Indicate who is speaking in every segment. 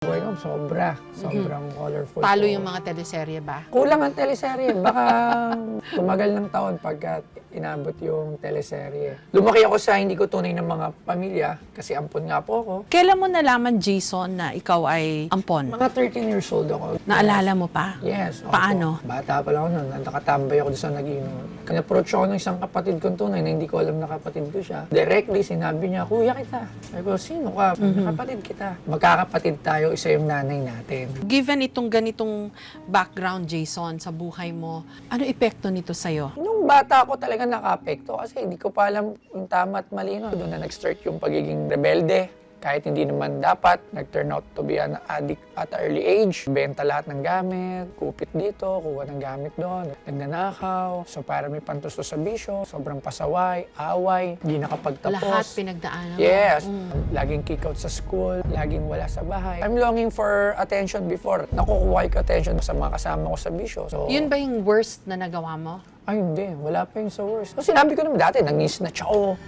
Speaker 1: Buhay ko, sobrang colorful.
Speaker 2: Talo
Speaker 1: ko.
Speaker 2: yung mga teleserye ba?
Speaker 1: Kulang ang teleserye. Baka tumagal ng taon pagka inabot yung teleserye. Lumaki ako sa hindi ko tunay ng mga pamilya kasi ampon nga po ako.
Speaker 2: Kailan mo nalaman, Jason, na ikaw ay ampon?
Speaker 1: Mga 13 years old ako.
Speaker 2: Naalala mo pa?
Speaker 1: Yes. Opo.
Speaker 2: Paano?
Speaker 1: Bata pa lang ako noon. Nakatambay ako doon sa nag-inom. Kanya-approach ako ng isang kapatid kong tunay na hindi ko alam na kapatid ko siya. Directly, sinabi niya, kuya kita. Sabi ko, sino ka? Kapatid kita. Magkakapatid tayo, isa yung nanay natin.
Speaker 2: Given itong ganitong background, Jason, sa buhay mo, ano epekto nito sa'yo?
Speaker 1: Nung bata ako talaga naka-apekto kasi hindi ko pa alam yung tama at mali. No? Doon na nag-start yung pagiging rebelde. Kahit hindi naman dapat, nag-turn out to be an addict at early age. Benta lahat ng gamit, kupit dito, kuha ng gamit doon, nagnanakaw. So para may pantusto sa bisyo, sobrang pasaway, away, hindi nakapagtapos.
Speaker 2: Lahat pinagdaanan mo.
Speaker 1: Yes. Laging kick out sa school, laging wala sa bahay. I'm longing for attention before. Nakukuha ko attention sa mga kasama ko sa bisyo. So,
Speaker 2: Yun ba yung worst na nagawa mo?
Speaker 1: ay, hindi. Wala pa yung sa worst. So, sinabi ko naman dati, nang-snatch ako.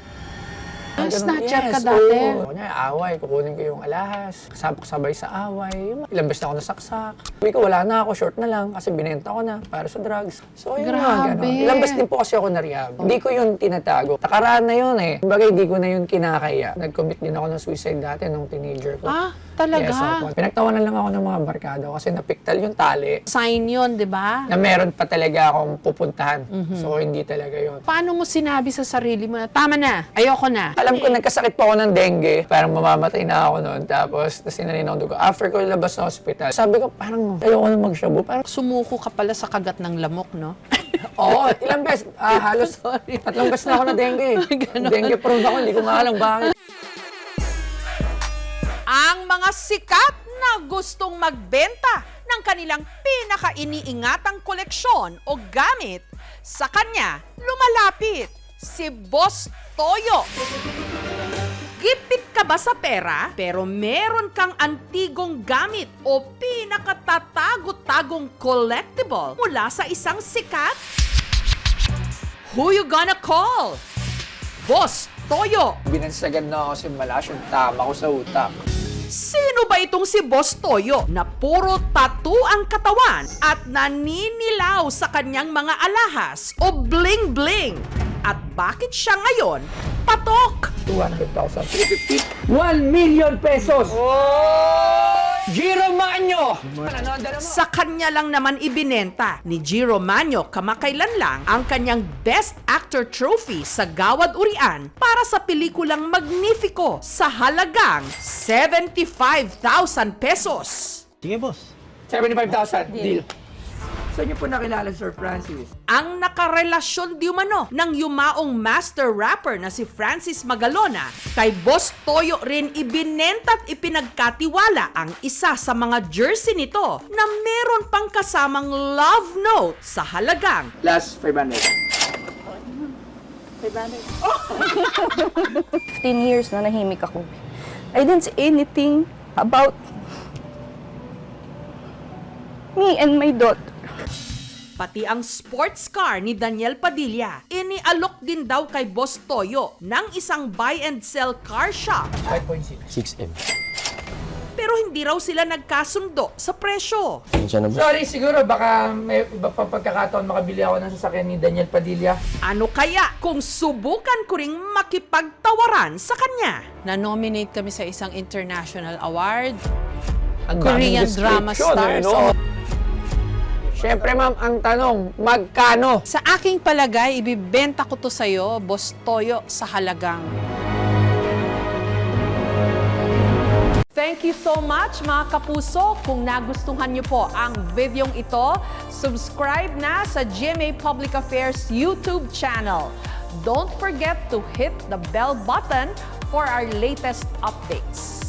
Speaker 2: Ah,
Speaker 1: Ganun.
Speaker 2: snatcher ka
Speaker 1: Yes,
Speaker 2: dati?
Speaker 1: oo. Kunyari, away, kukunin ko yung alahas. Sabay sa away. Ilang beses na ako nasaksak. Sabi ko, wala na ako, short na lang kasi binenta ko na para sa drugs. So, yun nga,
Speaker 2: Grabe.
Speaker 1: gano'n. Ilang beses din po kasi ako na-rehab. Hindi ko yun tinatago. Nakaraan na yun eh. Kumbaga, hindi ko na yun kinakaya. Nag-commit din ako ng suicide dati nung teenager ko.
Speaker 2: Ah, talaga?
Speaker 1: Yes, opo. Pinagtawanan lang ako ng mga barkada ko kasi napiktal yung tali
Speaker 2: Sign yun, di ba?
Speaker 1: na meron pa talaga akong pupuntahan. So, hindi talaga yun.
Speaker 2: Paano mo sinabi sa sarili mo na, tama na, ayoko na?
Speaker 1: Alam ko, nagkasakit pa ako ng dengue. Parang mamamatay na ako noon. Tapos, sinalin ako dugo. After ko ilabas sa hospital, sabi ko, parang ayoko na mag-shabu. Parang,
Speaker 2: Sumuko ka pala sa kagat ng lamok, no?
Speaker 1: oo, ilang beses. Halos tatlong beses na ako na dengue. Dengue prone ako, hindi ko nga alam bakit.
Speaker 2: Ang mga sikat na gustong magbenta ng kanilang pinaka-iniingatang koleksyon o gamit, sa kanya lumalapit si Boss Toyo. Gipit ka ba sa pera pero meron kang antigong gamit o pinakatatago-tagong collectible mula sa isang sikat? Who you gonna call? Boss Toyo.
Speaker 1: Binansagad na ako si Malash yung tama ko sa utak.
Speaker 2: Sino ba itong si Boss Toyo na puro tattoo ang katawan at naninilaw sa kanyang mga alahas o bling-bling? At bakit siya ngayon patok?
Speaker 1: 200,000. 350. 1 million pesos! Oh! Giro Manyo!
Speaker 2: Sa kanya lang naman ibinenta ni Giro Manyo kamakailan lang ang kanyang Best Actor Trophy sa Gawad Urian para sa pelikulang Magnifico sa halagang 75,000 pesos.
Speaker 3: Sige, boss.
Speaker 1: 75,000. Deal. Saan niyo po nakilala, Sir Francis?
Speaker 2: Ang nakarelasyon di umano ng yumaong master rapper na si Francis Magalona, kay Boss Toyo rin ibinenta at ipinagkatiwala ang isa sa mga jersey nito na meron pang kasamang love note sa halagang
Speaker 1: Last 500.
Speaker 4: 15 years na nahimik ako. I didn't say anything about me and my daughter.
Speaker 2: pati ang sports car ni Daniel Padilla. Inialok din daw kay Boss Toyo ng isang buy and sell car shop.
Speaker 1: 5.6.
Speaker 3: 6M.
Speaker 2: Pero hindi raw sila nagkasundo sa presyo.
Speaker 3: Siya na, boss.
Speaker 1: Sorry, siguro baka may iba pa pagkakataon makabili ako ng sasakyan ni Daniel Padilla.
Speaker 2: Ano kaya kung subukan ko ring makipagtawaran sa kanya? Na-nominate kami sa isang international award.
Speaker 1: Ang
Speaker 2: Korean
Speaker 1: daming
Speaker 2: drama
Speaker 1: description,
Speaker 2: stars.
Speaker 1: no? Siyempre, ma'am, ang tanong, magkano?
Speaker 2: Sa aking palagay, ibibenta ko to sa'yo, Boss Toyo, sa halagang. Thank you so much, mga kapuso. Kung nagustuhan niyo po ang videong ito, subscribe na sa GMA Public Affairs YouTube channel. Don't forget to hit the bell button for our latest updates.